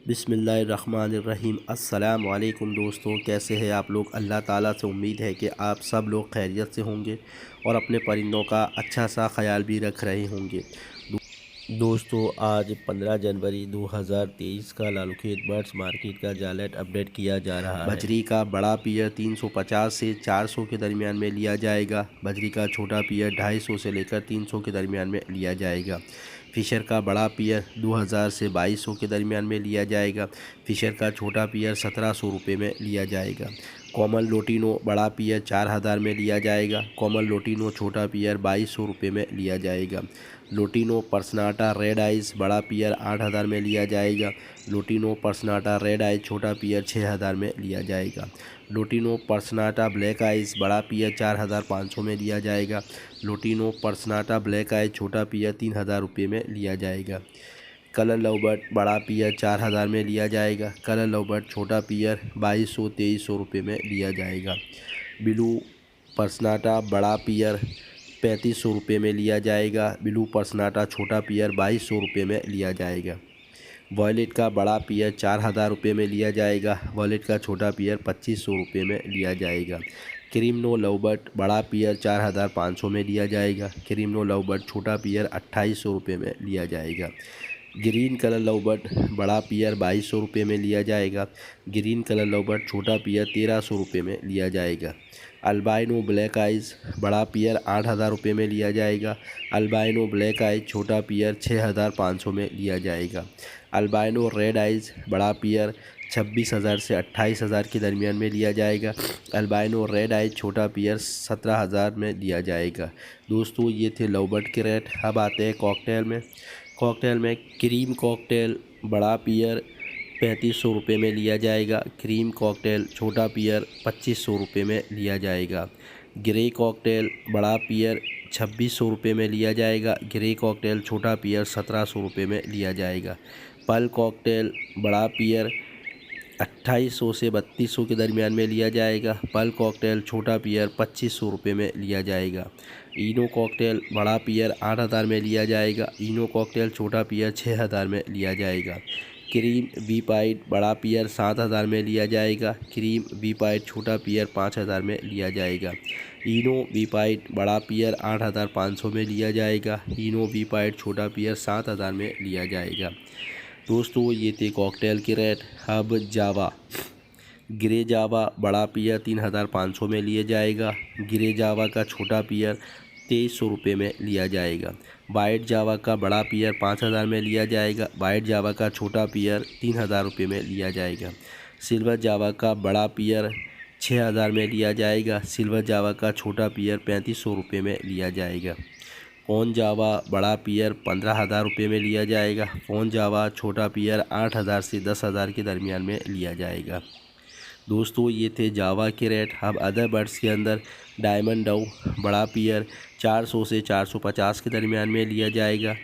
बिस्मिल्लाहिर्रहमानिर्रहीम। अस्सलाम वालेकुम दोस्तों, कैसे हैं आप लोग। अल्लाह ताला से उम्मीद है कि आप सब लोग खैरियत से होंगे और अपने परिंदों का अच्छा सा ख्याल भी रख रहे होंगे। दोस्तों, आज 15 जनवरी 2023 का लालूखेत बर्ड्स मार्केट का जायलेट अपडेट किया जा रहा है। बजरी का बड़ा पियर 350 से 400 के दरमियान में लिया जाएगा। बजरी का छोटा पियर 250 से लेकर 300 के दरमियान में लिया जाएगा। फ़िशर का बड़ा पियर 2000 से 2200 के दरमियान में लिया जाएगा। फ़िशर का छोटा पियर 1700 रुपये में लिया जाएगा। कॉमन लोटिनो बड़ा पियर 4000 में लिया जाएगा। कॉमन लोटिनो छोटा पियर 2200 रुपये में लिया जाएगा। लोटिनो पर्सनाटा रेड आइज़ बड़ा पियर 8000 में लिया जाएगा। लोटिनो पर्सनाटा रेड आइज़ छोटा पियर 6000 में लिया जाएगा। लोटिनो पर्सनाटा ब्लैक आइज़ बड़ा पियर 4500 में लिया जाएगा। लोटिनो पर्सनाटा ब्लैक आइज़ छोटा पियर 3000 रुपये में लिया जाएगा। कलर लवबर्ड बड़ा पियर 4000 में लिया जाएगा। कलर लवबर्ड छोटा पियर 2200-2300 रुपये में लिया जाएगा। ब्लू पर्सनाटा बड़ा पियर 3500 रुपये में लिया जाएगा। ब्लू पर्सनाटा छोटा पियर 2200 रुपये में लिया जाएगा। वॉयलेट का बड़ा पियर 4000 रुपये में लिया जाएगा। वॉयलेट का छोटा पियर 2500 रुपये में लिया जाएगा। क्रीमनो लवबर्ड बड़ा पियर 4500 में लिया जाएगा। क्रीमनो लवबर्ड छोटा पियर 2800 रुपये में लिया जाएगा। ग्रीन कलर लवबर्ड बड़ा पियर 2200 रुपये में लिया जाएगा। ग्रीन कलर लवबर्ड छोटा पियर 1300 रुपये में लिया जाएगा। अल्बाइनो ब्लैक आइज़ बड़ा पियर 8000 रुपये में लिया जाएगा। अल्बाइनो ब्लैक आइज़ छोटा पियर 6500 में लिया जाएगा। अल्बाइनो रेड आइज़ बड़ा पियर 26,000 से 28,000 के दरमियान में लिया जाएगा। अल्बाइनो रेड आइज़ छोटा पियर 17,000 में लिया जाएगा। दोस्तों, ये थे लवबर्ड के रेट। अब आते हैं कॉकटेल में। कॉकटेल में क्रीम कॉकटेल बड़ा पियर 3500 रुपये में लिया जाएगा। क्रीम कॉकटेल छोटा पियर 2500 रुपये में लिया जाएगा। ग्रे कॉकटेल बड़ा पियर 2600 रुपये में लिया जाएगा। ग्रे कॉकटेल छोटा पियर 1700 रुपये में लिया जाएगा। पल कॉकटेल बड़ा पियर 2800 से 3200 के दरमियान में लिया जाएगा। पल कॉकटेल छोटा पियर 2500 रुपये में लिया जाएगा। इनो कॉकटेल बड़ा पियर 8000 में लिया जाएगा। इनो कॉकटेल छोटा पियर 6000 में लिया जाएगा। क्रीम वी पाइट बड़ा पियर 7000 में लिया जाएगा। क्रीम वी पाइट छोटा पियर 5000 में लिया जाएगा। इनो वी पाइट बड़ा पियर 8500 में लिया जाएगा। इनो वी पाइट छोटा पियर 7000 में लिया जाएगा। दोस्तों, ये थे कॉकटेल के रेट। अब जावा ग्रे जावा बड़ा पियर 3500 में लिया जाएगा। ग्रे जावा का छोटा पियर 2300 रुपये में लिया जाएगा। वाइट जावा का बड़ा पियर 5000 में लिया जाएगा। वाइट जावा का छोटा पियर 3000 रुपये में लिया जाएगा। सिल्वर जावा का बड़ा पियर 6000 में लिया जाएगा। सिल्वर जावा का छोटा पियर 3500 रुपये में लिया जाएगा। फ़ोन जावा बड़ा पियर 15,000 रुपये में लिया जाएगा। फ़ोन जावा छोटा पियर 8,000 से 10,000 के दरमियान में लिया जाएगा। दोस्तों, ये थे जावा के रेट। अब अदर बर्ड्स के अंदर डायमंड डव बड़ा पियर 400 से 450 के दरमियान में लिया जाएगा।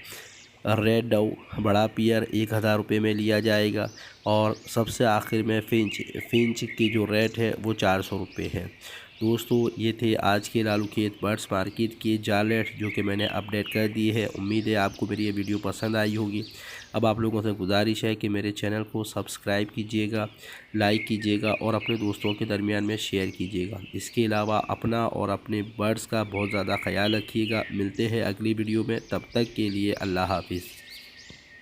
रेड डव बड़ा पियर 1000 रुपये में लिया जाएगा। और सबसे आखिर में फिंच की जो रेट है वो 400 रुपये है। दोस्तों, ये थे आज के लालूखेत बर्ड्स मार्केट के जायलेट जो कि मैंने अपडेट कर दिए हैं। उम्मीद है आपको मेरी ये वीडियो पसंद आई होगी। अब आप लोगों से गुजारिश है कि मेरे चैनल को सब्सक्राइब कीजिएगा, लाइक कीजिएगा और अपने दोस्तों के दरमियान में शेयर कीजिएगा। इसके अलावा अपना और अपने बर्ड्स का बहुत ज़्यादा ख्याल रखिएगा। मिलते हैं अगली वीडियो में, तब तक के लिए अल्लाह हाफिज़।